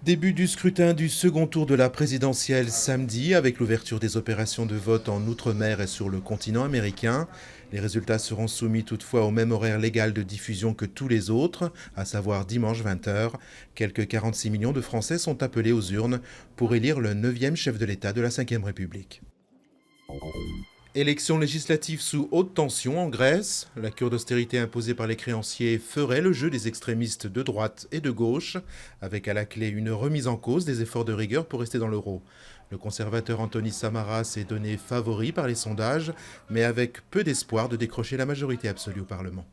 Début du scrutin du second tour de la présidentielle samedi, avec l'ouverture des opérations de vote en Outre-mer et sur le continent américain. Les résultats seront soumis toutefois au même horaire légal de diffusion que tous les autres, à savoir dimanche 20h. Quelques 46 millions de Français sont appelés aux urnes pour élire le 9e chef de l'État de la Ve République. Élections législatives sous haute tension en Grèce. La cure d'austérité imposée par les créanciers ferait le jeu des extrémistes de droite et de gauche, avec à la clé une remise en cause des efforts de rigueur pour rester dans l'euro. Le conservateur Antonis Samaras est donné favori par les sondages, mais avec peu d'espoir de décrocher la majorité absolue au Parlement.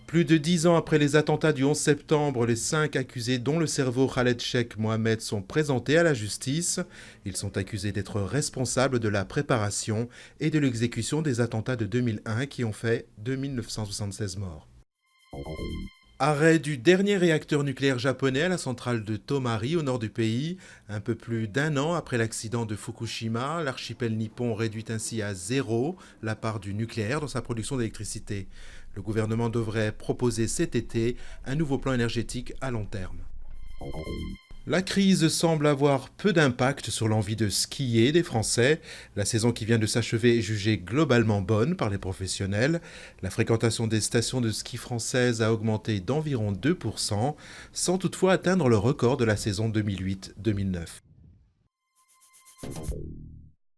Plus de 10 ans après les attentats du 11 septembre, les 5 accusés, dont le cerveau Khaled Sheikh Mohamed, sont présentés à la justice. Ils sont accusés d'être responsables de la préparation et de l'exécution des attentats de 2001 qui ont fait 2976 morts. Arrêt du dernier réacteur nucléaire japonais à la centrale de Tomari au nord du pays. Un peu plus d'1 an après l'accident de Fukushima, l'archipel nippon réduit ainsi à zéro la part du nucléaire dans sa production d'électricité. Le gouvernement devrait proposer cet été un nouveau plan énergétique à long terme. La crise semble avoir peu d'impact sur l'envie de skier des Français. La saison qui vient de s'achever est jugée globalement bonne par les professionnels. La fréquentation des stations de ski françaises a augmenté d'environ 2%, sans toutefois atteindre le record de la saison 2008-2009.